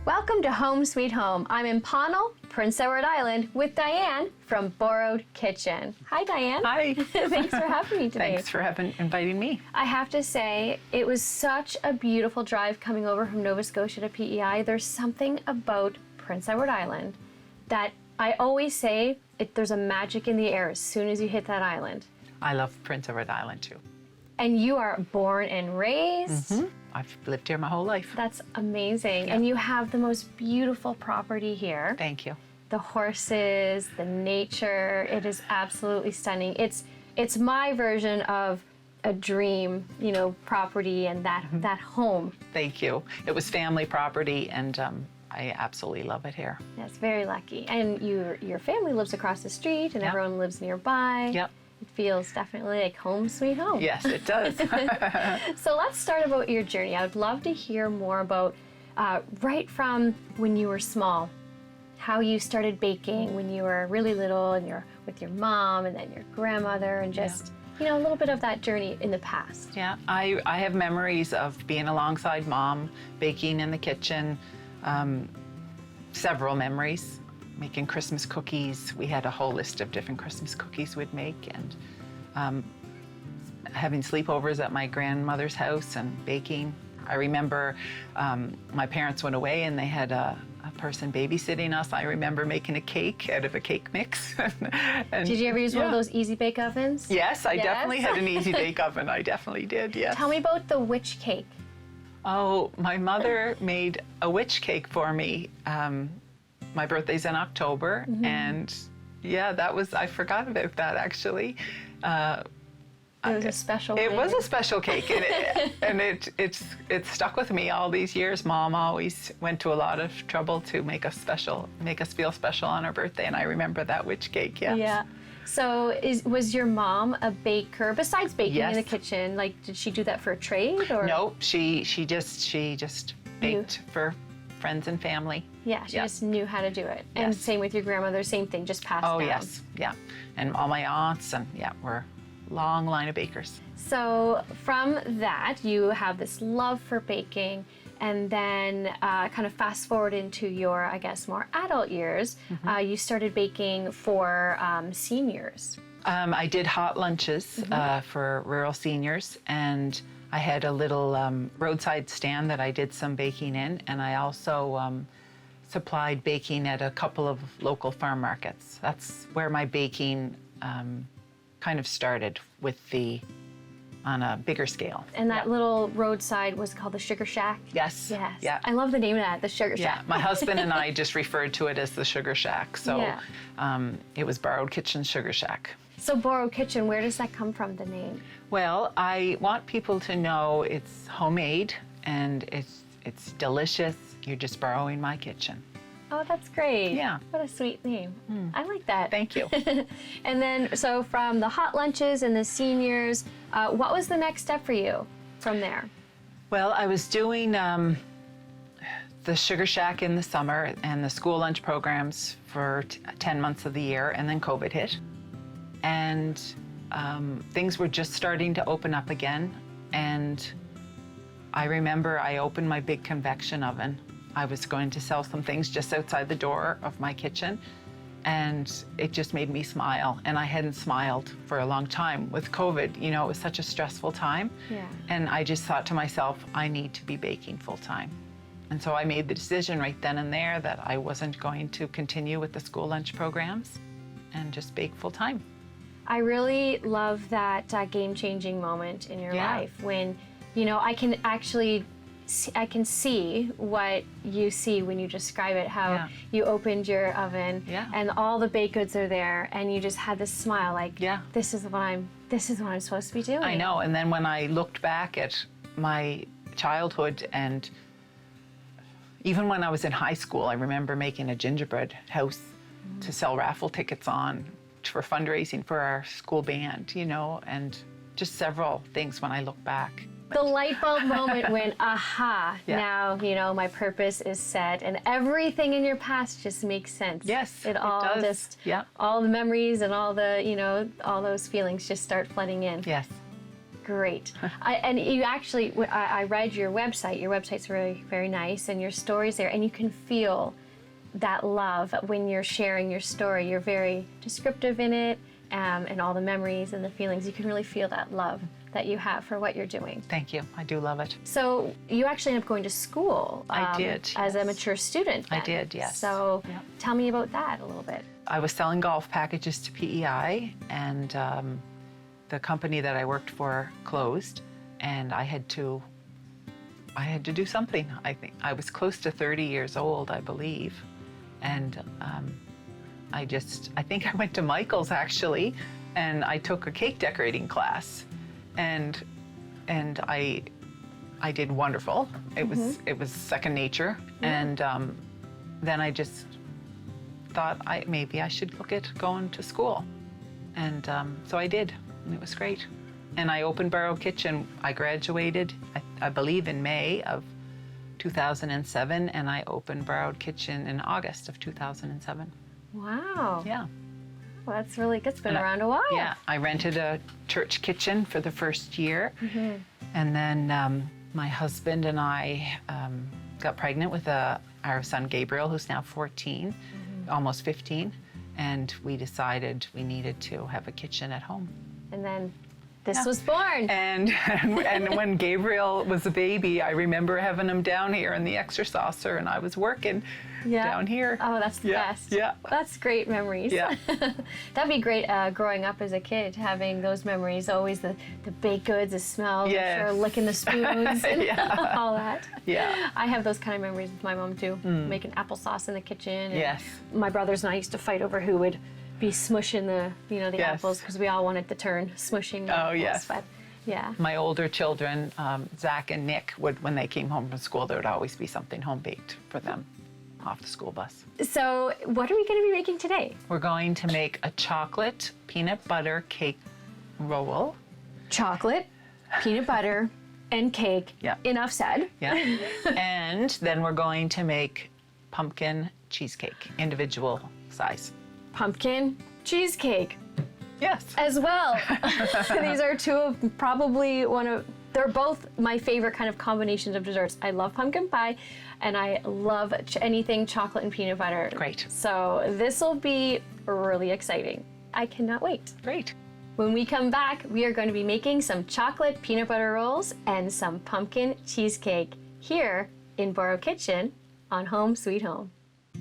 Welcome to Home Sweet Home. I'm in Pownal, Prince Edward Island, with Dianne from Borrowed Kitchen. Hi, Dianne. Hi. Thanks for having me today. Thanks for inviting me. I have to say, it was such a beautiful drive coming over from Nova Scotia to PEI. There's something about Prince Edward Island that I always say, there's a magic in the air as soon as you hit that island. I love Prince Edward Island too. And you are born and raised. Mm-hmm. I've lived here my whole life. That's amazing. Yeah. And you have the most beautiful property here. Thank you. The horses, the nature, it is absolutely stunning. It's my version of a dream, property and that home. Thank you. It was family property and I absolutely love it here. That's very lucky. And your family lives across the street and everyone lives nearby. Yep. It feels definitely like home sweet home. Yes, it does. So let's start about your journey. I would love to hear more about right from when you were small, how you started baking when you were really little and you're with your mom and then your grandmother and just, a little bit of that journey in the past. Yeah, I have memories of being alongside Mom, baking in the kitchen, several memories. Making Christmas cookies. We had a whole list of different Christmas cookies we'd make, and having sleepovers at my grandmother's house and baking. I remember my parents went away and they had a person babysitting us. I remember making a cake out of a cake mix. And, did you ever use one of those Easy Bake Ovens? Yes, I definitely had an Easy Bake Oven. I definitely did, yes. Tell me about the witch cake. Oh, my mother made a witch cake for me. My birthday's in October, and I forgot about that actually. It was a special It cake. was a special cake, and it stuck with me all these years. Mom always went to a lot of trouble to make us feel special on our birthday, and I remember that witch cake, yes. Yeah. So was your mom a baker, besides baking in the Yes. kitchen? Like, did she do that for a trade? Or? Nope, she just baked for friends and family. Yeah, she just knew how to do it. And same with your grandmother, same thing, just passed down. Oh, yes, yeah. And all my aunts, and we're a long line of bakers. So from that, you have this love for baking, and then kind of fast forward into your, I guess, more adult years, you started baking for seniors. I did hot lunches for rural seniors, and I had a little roadside stand that I did some baking in, and I also supplied baking at a couple of local farm markets. That's where my baking kind of started on a bigger scale. And that little roadside was called the Sugar Shack? Yes. Yes. Yeah. I love the name of that, the Sugar Yeah. Shack. My husband and I just referred to it as the Sugar Shack. So it was Borrowed Kitchen Sugar Shack. So Borrowed Kitchen, where does that come from, the name? Well, I want people to know it's homemade and it's delicious. You're just borrowing my kitchen. Oh, that's great. Yeah. What a sweet name. I like that. Thank you. And then, so from the hot lunches and the seniors, what was the next step for you from there? Well, I was doing the Sugar Shack in the summer and the school lunch programs for 10 months of the year, and then COVID hit. And things were just starting to open up again. And I remember I opened my big convection oven. I was going to sell some things just outside the door of my kitchen, and it just made me smile. And I hadn't smiled for a long time. With COVID, it was such a stressful time. Yeah. And I just thought to myself, I need to be baking full time. And so I made the decision right then and there that I wasn't going to continue with the school lunch programs and just bake full time. I really love that game-changing moment in your life when, I can see what you see when you describe it, how you opened your oven and all the baked goods are there and you just had this smile like, this is what I'm supposed to be doing. I know. And then when I looked back at my childhood, and even when I was in high school, I remember making a gingerbread house to sell raffle tickets on for fundraising for our school band, and just several things when I look back. The light bulb moment when, now, my purpose is set and everything in your past just makes sense. Yes, it all does. all the memories and all the, all those feelings just start flooding in. Yes. great. And you actually, I read your website. Your website's very, very nice, and your story's there, and you can feel that love when you're sharing your story. You're very descriptive in it, and all the memories and the feelings. You can really feel that love that you have for what you're doing. Thank you. I do love it. So you actually ended up going to school. I did, As a yes. mature student then. I did, yes. So Yep. tell me about that a little bit. I was selling golf packages to PEI, and the company that I worked for closed, and I had to do something. I think I was close to 30 years old, I believe, and I think I went to Michael's actually, and I took a cake decorating class, and I did wonderful. It was second nature, and then I just thought maybe I should look at going to school, and so I did, and it was great. And I opened Barrow Kitchen. I graduated, I believe, in May of 2007, and I opened Barrow Kitchen in August of 2007. Wow. Yeah. Well, that's really good. It's been around a while. Yeah, I rented a church kitchen for the first year, and then my husband and I got pregnant with our son Gabriel, who's now 14, almost 15, and we decided we needed to have a kitchen at home. And then this was born. And when Gabriel was a baby, I remember having him down here in the extra saucer, and I was working down here. Oh, that's the best. Yeah. That's great memories. Yeah. That'd be great growing up as a kid, having those memories, always the baked goods, the smells, Yes. I'm sure licking the spoons and Yeah. all that. Yeah. I have those kind of memories with my mom too, making applesauce in the kitchen. And Yes. my brothers and I used to fight over who would be smushing the Yes. apples, because we all wanted the turn smushing the apples. Yes. But yeah. My older children, Zach and Nick, when they came home from school, there would always be something home baked for them off the school bus. So what are we going to be making today? We're going to make a chocolate peanut butter cake roll. Chocolate, peanut butter, and cake. Yeah. Enough said. Yeah. And then we're going to make pumpkin cheesecake, individual size. Pumpkin cheesecake Yes. as well. These are two of probably they're both my favorite kind of combinations of desserts. I love pumpkin pie, and I love anything chocolate and peanut butter. Great. So this will be really exciting. I cannot wait. Great. When we come back, we are going to be making some chocolate peanut butter rolls and some pumpkin cheesecake here in Barrow Kitchen on Home Sweet Home.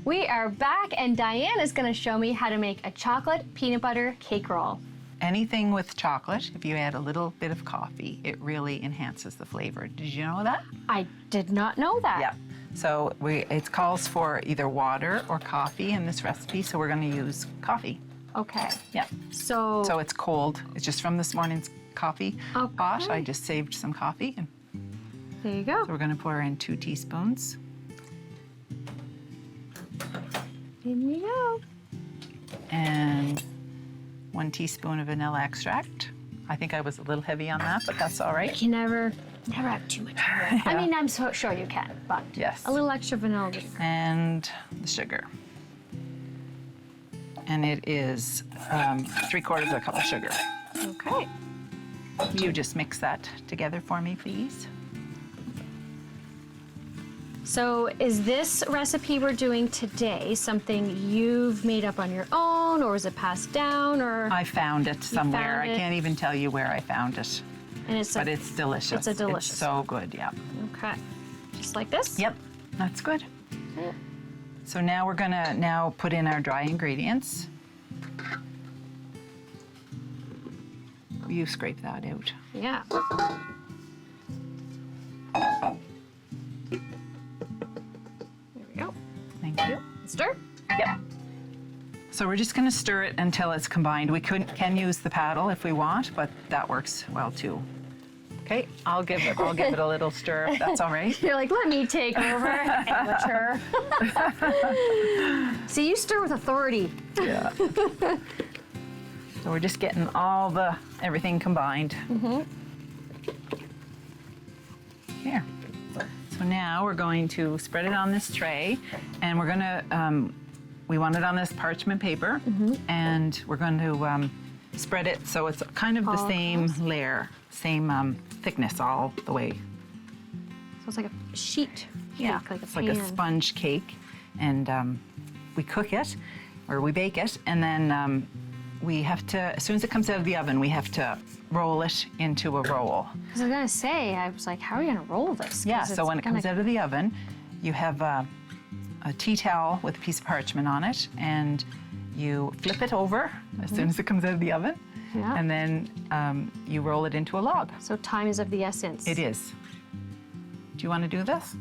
We are back, and Dianne is going to show me how to make a chocolate peanut butter cake roll. Anything with chocolate, if you add a little bit of coffee, it really enhances the flavor. Did you know that? I did not know that. Yeah. So it calls for either water or coffee in this recipe, so we're going to use coffee. Okay. Yeah. So So it's cold. It's just from this morning's coffee pot. Okay. I just saved some coffee, and there you go. so we're going to pour in 2 teaspoons. In you go. And 1 teaspoon of vanilla extract. I think I was a little heavy on that, but that's all right. You never have too much. I mean, I'm so sure you can, but Yes. a little extra vanilla vinegar. And the sugar. And it is 3/4 of a cup of sugar. Okay. Will you just mix that together for me, please? So is this recipe we're doing today something you've made up on your own, or was it passed down, or? I found it somewhere. found it. I can't even tell you where I found it. And it's But it's delicious. It's a delicious. It's so good, yeah. Okay. Just like this? Yep, that's good. Yeah. So now we're gonna now put in our dry ingredients. You scrape that out. Yeah. There we go. Thank you. Stir. Yep. So we're just gonna stir it until it's combined. We can use the paddle if we want, but that works well too. Okay, I'll give it a little stir if that's all right. You're like, let me take over, amateur. See, you stir with authority. Yeah. So we're just getting everything combined. Mm-hmm. Here. So now we're going to spread it on this tray, and we're gonna, we want it on this parchment paper, and we're going to spread it so it's kind of the same layer. same thickness all the way. So it's like a sheet Yeah, cake, like it's a like a pan. sponge cake, and we cook it, or we bake it, and then we have to, as soon as it comes out of the oven, we have to roll it into a roll. Because I was gonna say, I was like, how are we gonna roll this? 'Cause Yeah, so it's when it comes out of the oven, you have a tea towel with a piece of parchment on it, and you flip it over as soon as it comes out of the oven, Yeah. and then you roll it into a log. So time is of the essence. It is. Do you want to do this?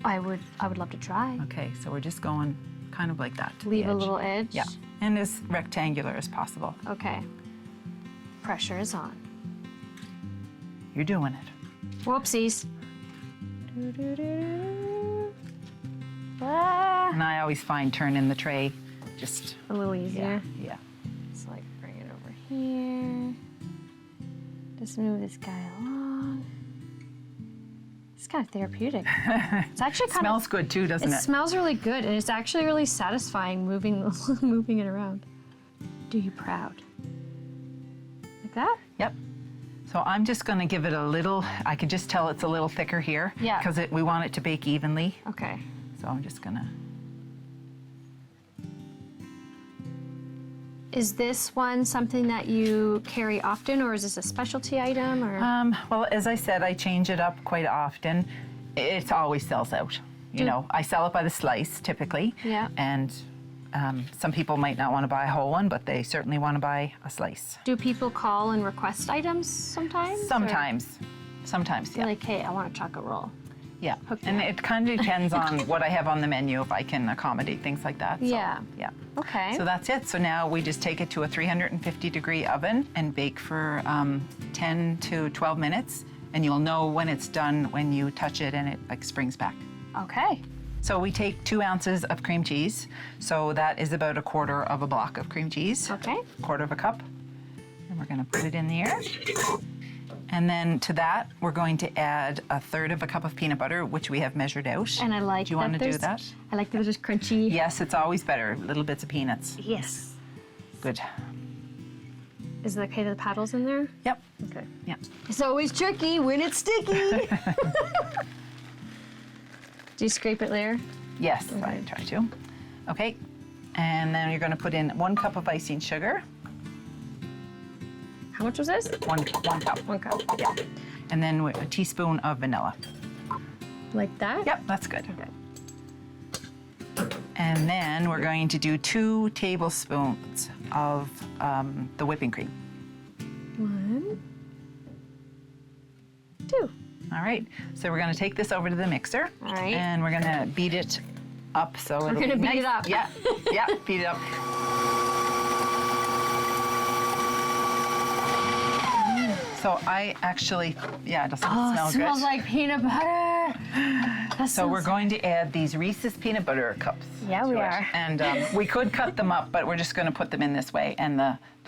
I would love to try. Okay, so we're just going kind of like that. to the Leave a edge. little edge. Yeah, and as rectangular as possible. Okay. Pressure is on. You're doing it. Whoopsies. Ah, And I always find turning the tray just, a little easier. yeah. Just like bring it over here. Just move this guy along. It's kind of therapeutic. It's actually kind Smells of. good too, doesn't It it? smells really good, and it's actually really satisfying moving moving it around. Do you proud? Like that? Yep. So I'm just going to give it a little, I can just tell it's a little thicker here. Yeah. Because we want it to bake evenly. Okay. So I'm just going to. Is this one something that you carry often, or is this a specialty item? Or Well, as I said, I change it up quite often. It always sells out. You know, I sell it by the slice typically. Yeah. And some people might not want to buy a whole one, but they certainly want to buy a slice. do people call and request items sometimes? or- Sometimes. Sometimes, yeah. Like, hey, I want a chocolate roll. Yeah. hook me And up. it kind of depends on what I have on the menu, if I can accommodate things like that. So, Yeah. Yeah. Okay. So that's it. So now we just take it to a 350-degree oven and bake for 10 to 12 minutes. And you'll know when it's done when you touch it and it like springs back. Okay. So we take 2 ounces of cream cheese. So that is about a quarter of a block of cream cheese. Okay. Quarter of a cup. And we're going to put it in the air. And then to that, we're going to add a third of a cup of peanut butter, which we have measured out. And I like Do you want to do there's- that? I like that there's crunchy. Yes, it's always better. Little bits of peanuts. Yes. Good. Is it okay to the paddles in there? Yep. Okay. Yeah. It's always tricky when it's sticky. Do you scrape it later? Yes, I try to. Okay. And then you're going to put in 1 cup of icing sugar. How much was this? One cup. 1 cup. Yeah. And then a teaspoon of vanilla. Like that? Yep, that's good. Okay. And then we're going to do 2 tablespoons of the whipping cream. 1, 2. All right. So we're going to take this over to the mixer. All right. And we're going to beat it up so it'll gonna be beat it nice. up. Yeah. Yeah. Beat it up. So I actually, yeah, it doesn't Oh, smell it smells good. like peanut butter. So we're going to add these Reese's peanut butter cups. Yeah, to we it. are. And we could cut them up, but we're just going to put them in this way and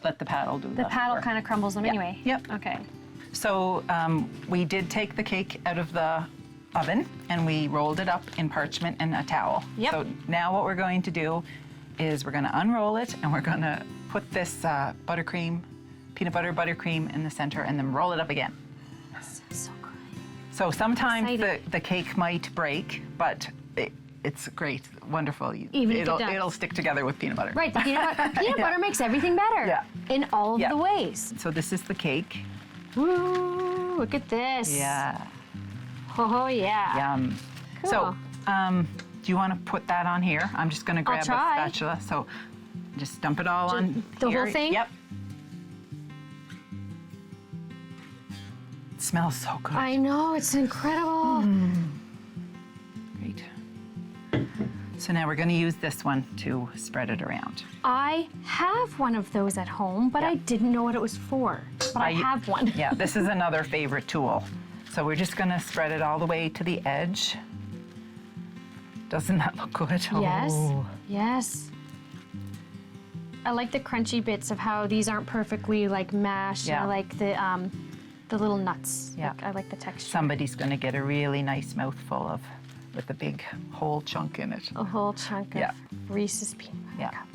let the paddle do The paddle work. kind of crumbles them anyway. Yep. Okay. So we did take the cake out of the oven and we rolled it up in parchment and a towel. Yep. So now what we're going to do is we're going to unroll it and we're going to put this buttercream, peanut butter buttercream in the center and then roll it up again. So good. So sometimes Exciting. the cake might break, but it's great, wonderful. Even if it does. It'll stick together with peanut butter. Right, the peanut butter makes everything better. Yeah. In all of Yeah. the ways. So this is the cake. Woo, look at this. Yeah. Oh, yeah. Yum. Cool. So, do you want to put that on here? I'm just going to grab a try. spatula. So, just dump it all on. the here. whole thing? Yep. It smells so good. I know, it's incredible. Great. So now we're going to use this one to spread it around. I have one of those at home, but Yeah. I didn't know what it was for. But I have one. Yeah, this is another favorite tool. So we're just going to spread it all the way to the edge. Doesn't that look good? Yes. Oh. Yes. I like the crunchy bits of how these aren't perfectly like mashed. Yeah. I like the little nuts. Yeah. Like, I like the texture. Somebody's going to get a really nice mouthful with a big whole chunk in it. A whole chunk of Yeah. Reese's peanut butter Yeah. cup.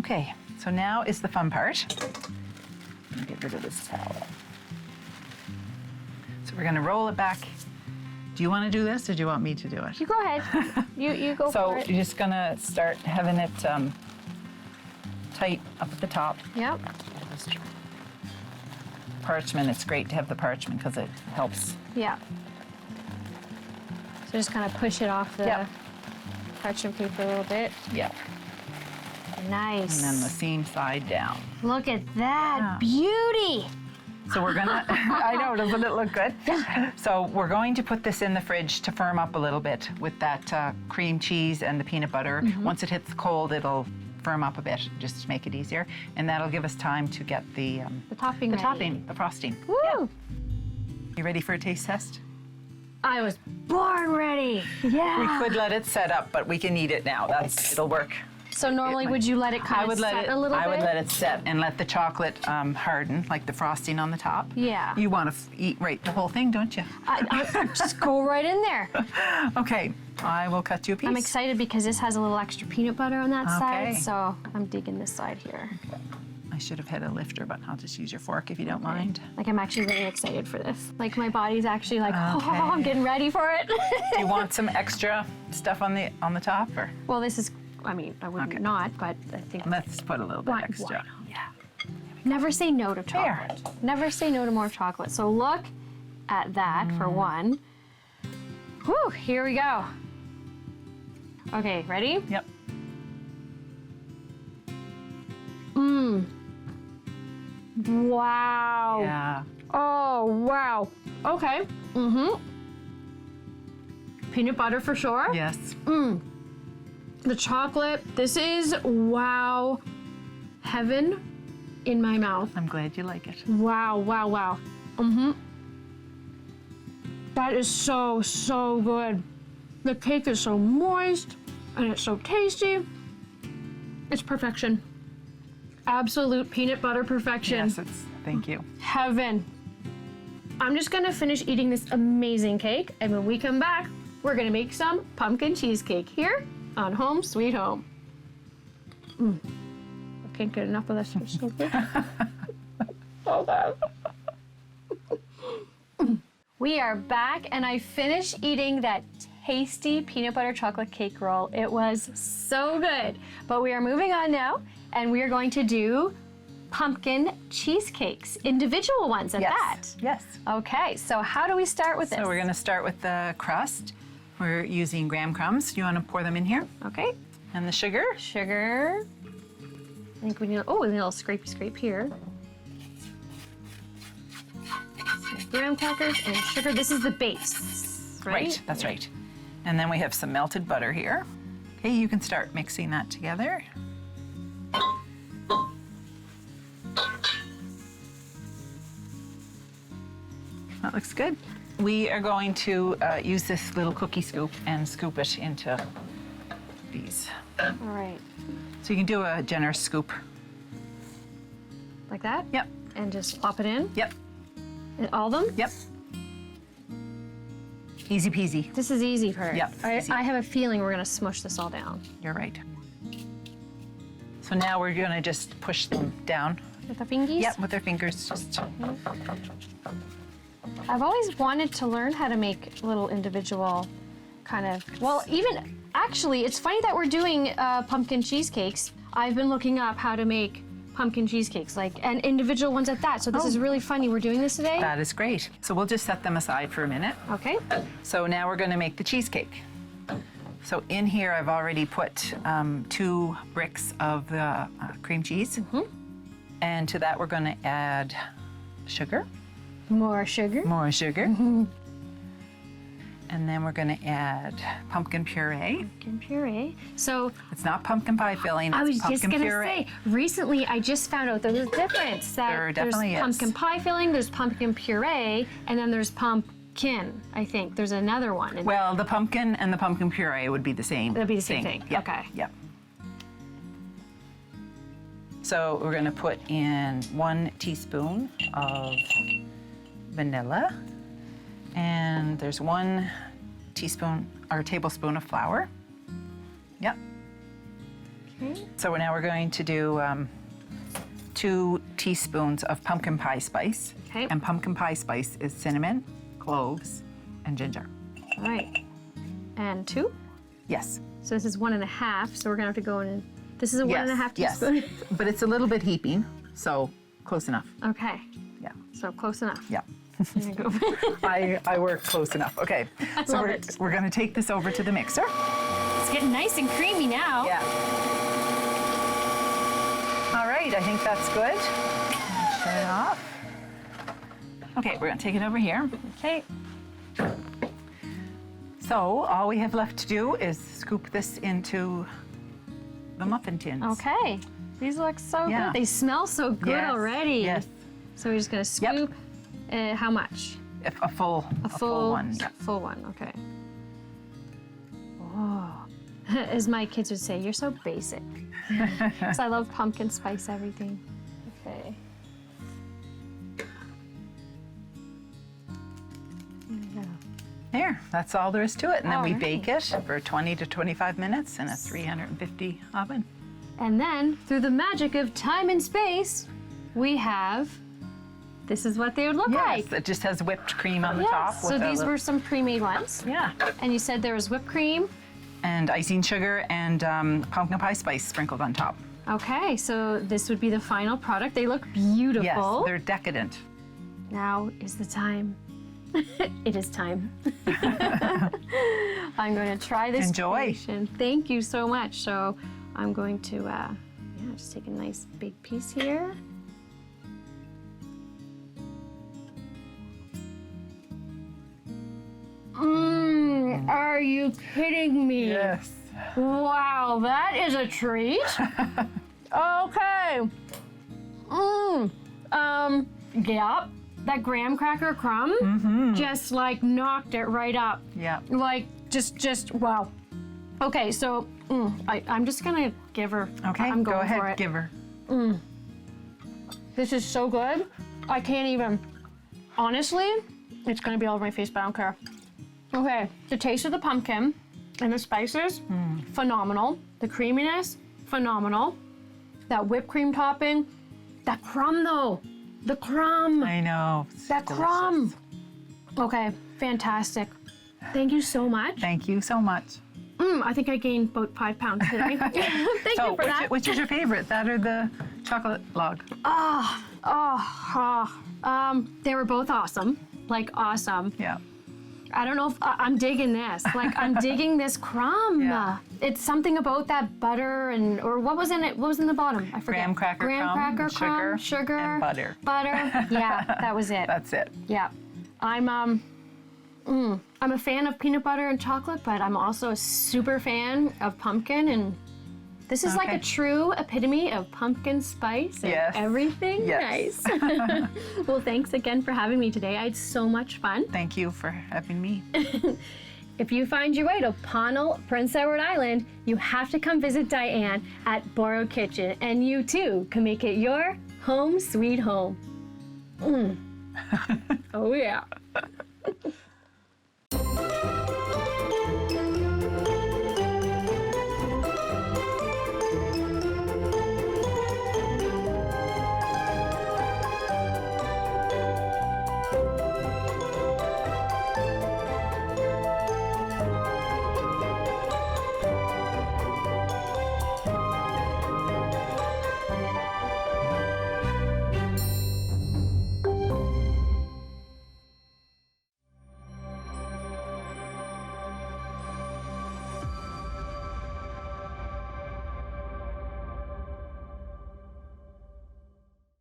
Okay, so now is the fun part. Get rid of this towel. So we're gonna roll it back. Do you want to do this, or do you want me to do it? You go ahead. You go So for it. you're just gonna start having it tight up at the top. Yep. Just parchment, it's great to have the parchment because it helps. Yeah. So just kind of push it off the Yep. parchment paper a little bit. Yeah. Nice. And then the seam side down. Look at that Yeah. beauty. So we're gonna, I know, doesn't it look good? So we're going to put this in the fridge to firm up a little bit with that cream cheese and the peanut butter. Once it hits cold, it'll firm up a bit just to make it easier. And that'll give us time to get the topping ready. the frosting. Woo! Yeah. You ready for a taste test? I was born ready. Yeah. We could let it set up, but we can eat it now. It'll work. So normally, would you let it kind of set a little bit? I would let it set and let the chocolate harden, like the frosting on the top. Yeah. You want to eat the whole thing, don't you? I just go right in there. Okay, I will cut you a piece. I'm excited because this has a little extra peanut butter on that Okay. side, so I'm digging this side here. I should have had a lifter, but I'll just use your fork if you don't mind. Like, I'm actually really excited for this. Like, my body's actually like, Okay. oh, I'm getting ready for it. Do you want some extra stuff on the top, or Well, this is, I mean, I wouldn't Okay. not, but I think let's put a little bit Why extra? not? Yeah. never say no to There. chocolate. Never say no to more chocolate. So look at that for one. Whew, here we go. Okay, ready? Yep. Wow. Yeah. Oh, wow. Okay. Peanut butter for sure. Yes. The chocolate. This is wow heaven in my mouth. I'm glad you like it. Wow, wow, wow. That is so, so good. The cake is so moist and it's so tasty. It's perfection. Absolute peanut butter perfection. Yes, thank you. Heaven. I'm just gonna finish eating this amazing cake, and when we come back, we're gonna make some pumpkin cheesecake here on Home Sweet Home. I can't get enough of this. It's so good. So good. We are back, and I finished eating that tasty peanut butter chocolate cake roll. It was so good. But we are moving on now, and we are going to do pumpkin cheesecakes, individual ones at that. Yes. Okay, so how do we start with this? So we're going to start with the crust. We're using graham crumbs. Do you want to pour them in here? Okay, And the sugar. sugar. I think we need, we need a little scrape here. So graham crackers and sugar. This is the base, right? That's right. And then we have some melted butter here. Okay, you can start mixing that together. That looks good. We are going to use this little cookie scoop and scoop it into these. All right, So you can do a generous scoop. like that? Yep, And just plop it in? yep, In all of them? yep. Easy peasy. This is easy for Yep, easy. I have a feeling we're gonna smush this all down. You're right. So now we're going to just push them down. With the fingies? Yep, with our fingers. Just I've always wanted to learn how to make little individual kind of, well, even, actually, it's funny that we're doing pumpkin cheesecakes. I've been looking up how to make pumpkin cheesecakes, and individual ones at that. So this is really funny. We're doing this today? That is great. So we'll just set them aside for a minute. Okay. So now we're going to make the cheesecake. So in here I've already put 2 bricks of the cream cheese. And to that we're going to add sugar. More sugar. More sugar. And then we're going to add pumpkin puree. Pumpkin puree. So It's not pumpkin pie filling, I it's was pumpkin just gonna puree. say, recently I just found out there's a difference. That There definitely there's is. pumpkin pie filling, there's pumpkin puree, and then there's pumpkin, I think. There's another one. And Well, the pumpkin and the pumpkin puree would be the same. That'd be the same thing. Yep. Okay. Yep. So we're going to put in 1 teaspoon of vanilla, and there's 1 teaspoon or tablespoon of flour. Yep. Okay. So now we're going to do 2 teaspoons of pumpkin pie spice. Okay. And pumpkin pie spice is cinnamon, cloves, and ginger. All right. And 2? Yes. So this is 1.5, so we're gonna have to go in and, this is a 1.5 teaspoon? Yes, but it's a little bit heaping, so close enough. Okay, Yeah, so close enough. yeah. There you go. I work close enough. Okay, so love it. we're gonna take this over to the mixer. It's getting nice and creamy now. Yeah. All right, I think that's good. Shut it off. Okay, we're gonna take it over here. Okay. So all we have left to do is scoop this into the muffin tins. Okay. These look so Yeah. good. They smell so good Yes, already. yes. So we're just gonna scoop. How much? A full one. Yeah. Full one. Okay. Oh, as my kids would say, you're so basic. Because I love pumpkin spice everything. Okay. There, that's all there is to it. And then we All bake it for 20 to 25 minutes in a 350 oven. And then, through the magic of time and space, we have. This is what they would look like. Yes, it just has whipped cream on the top. So with a these little- were some pre-made ones. Yeah. And you said there was whipped cream. And icing sugar and pumpkin pie spice sprinkled on top. Okay, so this would be the final product. They look beautiful. Yes, they're decadent. Now is the time. It is time. I'm going to try this. Enjoy. creation. Thank you so much. So I'm going to, just take a nice big piece here. Are you kidding me? Yes. Wow, that is a treat. Okay. Yep. That graham cracker crumb just like knocked it right up. Yeah. Like just wow. Okay, so I'm just gonna give her. Okay, I'm going go ahead, for it. give her. This is so good. I can't even. Honestly, it's gonna be all over my face, but I don't care. Okay, the taste of the pumpkin and the spices, phenomenal. The creaminess, phenomenal. That whipped cream topping, that crumb though, the crumb, I know. It's that delicious. crumb. Okay, fantastic. Thank you so much. Thank you so much. I think I gained about 5 pounds today. Thank you for that. Which is your favorite? That or the chocolate log? They were both awesome. Like awesome. Yeah. I don't know if I'm digging this. Like I'm digging this crumb. Yeah. It's something about that butter or what was in it? What was in the bottom? I forget. Graham cracker crumb, crumb, sugar, and butter. Butter. Yeah, that was it. That's it. Yeah. I'm a fan of peanut butter and chocolate, but I'm also a super fan of pumpkin, and this is like Okay. a true epitome of pumpkin spice and Yes. everything Yes. nice. Well, thanks again for having me today. I had so much fun. Thank you for having me. If you find your way to Pownal, Prince Edward Island, you have to come visit Dianne at Borrow Kitchen, and you too can make it your home sweet home. Oh yeah.